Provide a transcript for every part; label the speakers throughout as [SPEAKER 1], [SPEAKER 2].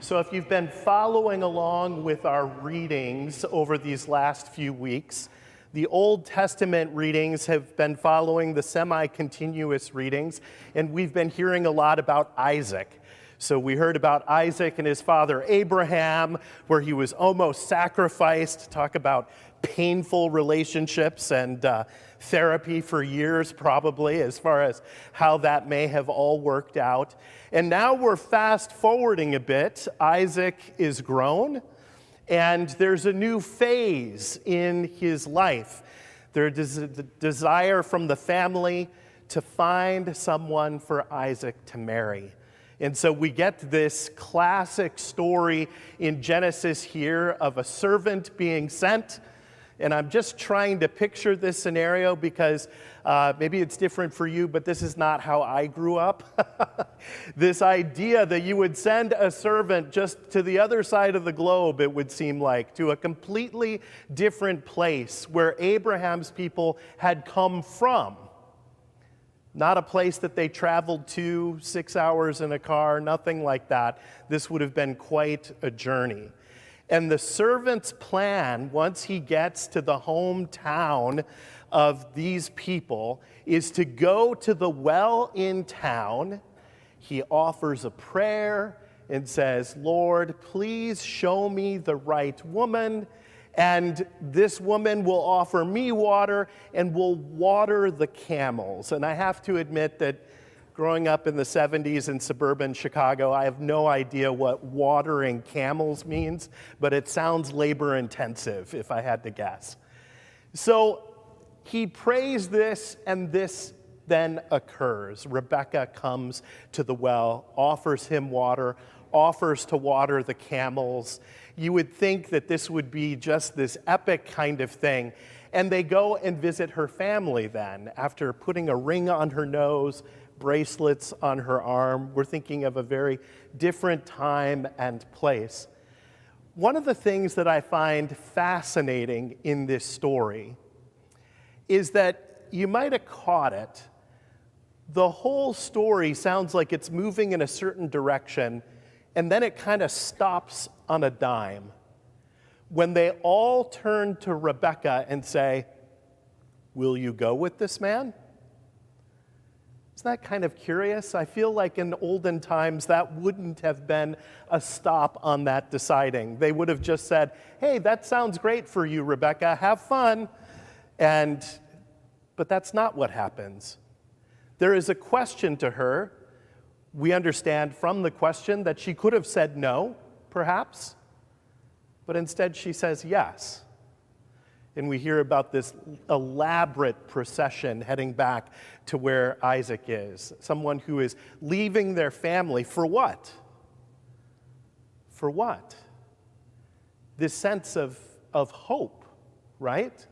[SPEAKER 1] So if you've been following along with our readings over these last few weeks, the Old Testament readings have been following the semi-continuous readings, and we've been hearing a lot about Isaac. So we heard about Isaac and his father Abraham, where he was almost sacrificed. Talk about painful relationships and therapy for years, probably, as far as how that may have all worked out. And now we're fast forwarding a bit. Isaac is grown, and there's a new phase in his life. There's a desire from the family to find someone for Isaac to marry. And so we get this classic story in Genesis here of a servant being sent. And I'm just trying to picture this scenario because maybe it's different for you, but this is not how I grew up. This idea that you would send a servant just to the other side of the globe, it would seem like, to a completely different place where Abraham's people had come from. Not a place that they traveled to, 6 hours in a car, nothing like that. This would have been quite a journey. And the servant's plan, once he gets to the hometown of these people, is to go to the well in town. He offers a prayer and says, "Lord, please show me the right woman, and this woman will offer me water and will water the camels." And I have to admit that growing up in the 70s in suburban Chicago, I have no idea what watering camels means, but it sounds labor intensive if I had to guess. So he prays this, and this then occurs. Rebecca comes to the well, offers him water, offers to water the camels. You would think that this would be just this epic kind of thing. And they go and visit her family then, after putting a ring on her nose, bracelets on her arm. We're thinking of a very different time and place. One of the things that I find fascinating in this story is that you might have caught it. The whole story sounds like it's moving in a certain direction, and then it kind of stops on a dime when they all turn to Rebecca and say, "Will you go with this man?" Isn't that kind of curious? I feel like in olden times that wouldn't have been a stop on that deciding. They would have just said, "Hey, that sounds great for you, Rebecca. Have fun." But that's not what happens. There is a question to her. We understand from the question that she could have said no, perhaps, but instead she says yes. And we hear about this elaborate procession heading back to where Isaac is. Someone who is leaving their family for what? For what? This sense of hope, right?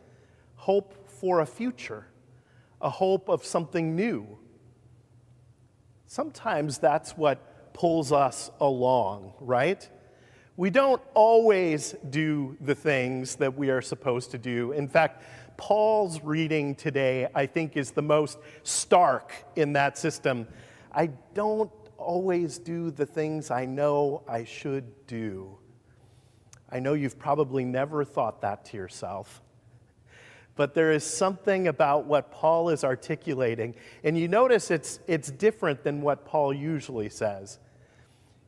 [SPEAKER 1] Hope for a future, a hope of something new. Sometimes that's what pulls us along, right? We don't always do the things that we are supposed to do. In fact, Paul's reading today, I think, is the most stark in that system. I don't always do the things I know I should do. I know you've probably never thought that to yourself. But there is something about what Paul is articulating, and you notice it's different than what Paul usually says.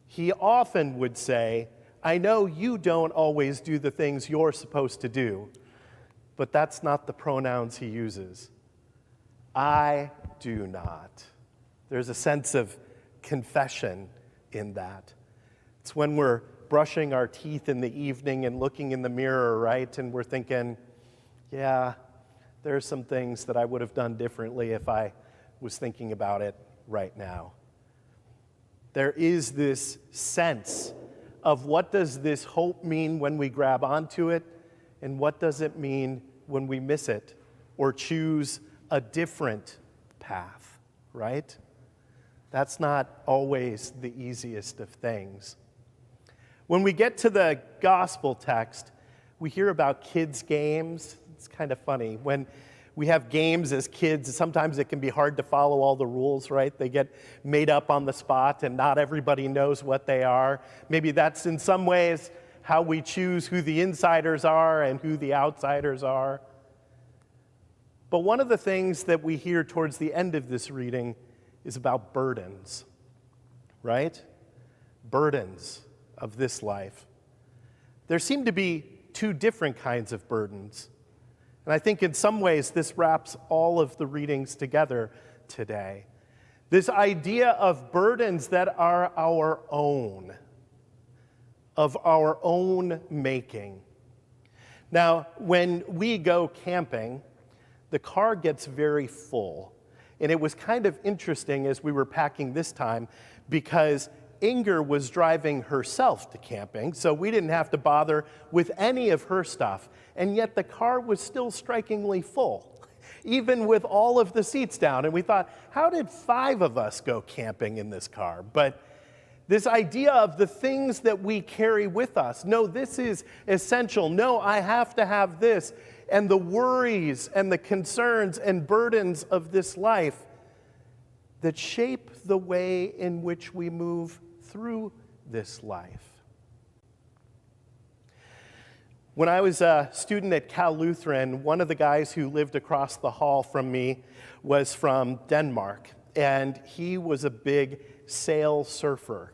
[SPEAKER 1] He often would say, "I know you don't always do the things you're supposed to do," but that's not the pronouns he uses. "I do not." There's a sense of confession in that. It's when we're brushing our teeth in the evening and looking in the mirror, right? And we're thinking, yeah, there are some things that I would have done differently if I was thinking about it right now. There is this sense of what does this hope mean when we grab onto it, and what does it mean when we miss it or choose a different path, right? That's not always the easiest of things. When we get to the gospel text, we hear about kids' games. It's kind of funny. When we have games as kids. Sometimes it can be hard to follow all the rules, right? They get made up on the spot and not everybody knows what they are. Maybe that's in some ways how we choose who the insiders are and who the outsiders are. But one of the things that we hear towards the end of this reading is about burdens, right? Burdens of this life. There seem to be two different kinds of burdens. And I think in some ways this wraps all of the readings together today. This idea of burdens that are our own, of our own making. Now, when we go camping, the car gets very full. And it was kind of interesting as we were packing this time because Inger was driving herself to camping, so we didn't have to bother with any of her stuff. And yet the car was still strikingly full, even with all of the seats down. And we thought, how did 5 of us go camping in this car? But this idea of the things that we carry with us, no, this is essential. No, I have to have this. And the worries and the concerns and burdens of this life that shape the way in which we move through this life. When I was a student at Cal Lutheran, one of the guys who lived across the hall from me was from Denmark, and he was a big sail surfer.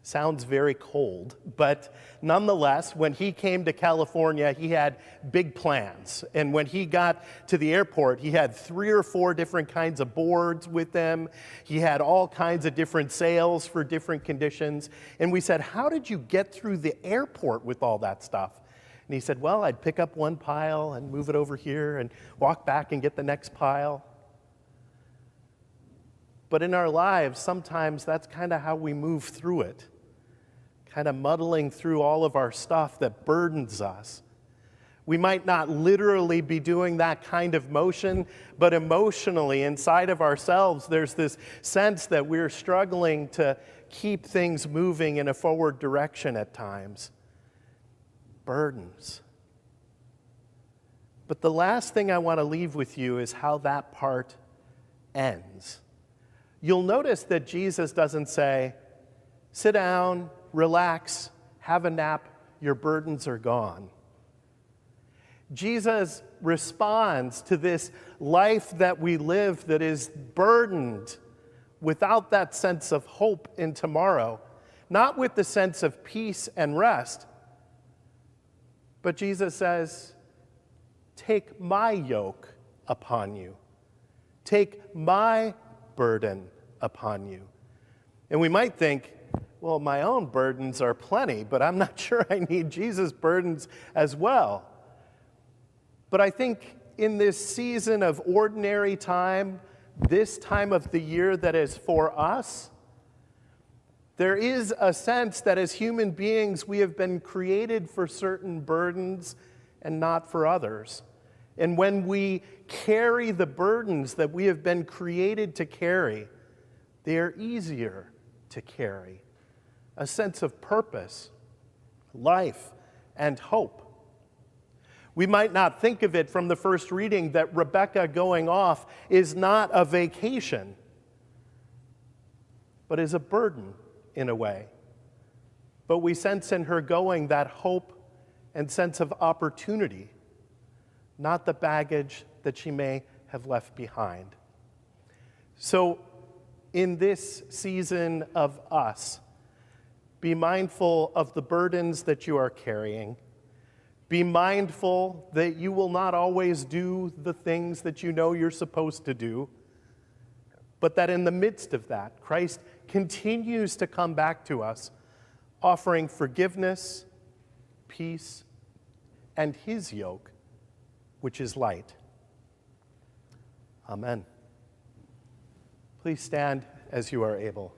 [SPEAKER 1] Sounds very cold, but nonetheless, when he came to California, he had big plans. And when he got to the airport, he had 3 or 4 different kinds of boards with him. He had all kinds of different sails for different conditions. And we said, how did you get through the airport with all that stuff? And he said, well, I'd pick up one pile and move it over here and walk back and get the next pile. But in our lives, sometimes that's kind of how we move through it. Kind of muddling through all of our stuff that burdens us. We might not literally be doing that kind of motion, but emotionally, inside of ourselves, there's this sense that we're struggling to keep things moving in a forward direction at times. Burdens. But the last thing I want to leave with you is how that part ends. You'll notice that Jesus doesn't say, sit down, relax, have a nap, your burdens are gone. Jesus responds to this life that we live that is burdened without that sense of hope in tomorrow, not with the sense of peace and rest, but Jesus says, take my yoke upon you. Take my burden upon you. And we might think, well, my own burdens are plenty, but I'm not sure I need Jesus' burdens as well. But I think in this season of ordinary time, this time of the year that is for us, there is a sense that as human beings, we have been created for certain burdens and not for others. And when we carry the burdens that we have been created to carry, they are easier to carry. A sense of purpose, life, and hope. We might not think of it from the first reading that Rebecca going off is not a vacation, but is a burden in a way. But we sense in her going that hope and sense of opportunity, not the baggage that she may have left behind. So in this season of us, be mindful of the burdens that you are carrying. Be mindful that you will not always do the things that you know you're supposed to do, but that in the midst of that, Christ continues to come back to us, offering forgiveness, peace, and his yoke, which is light. Amen. Please stand as you are able.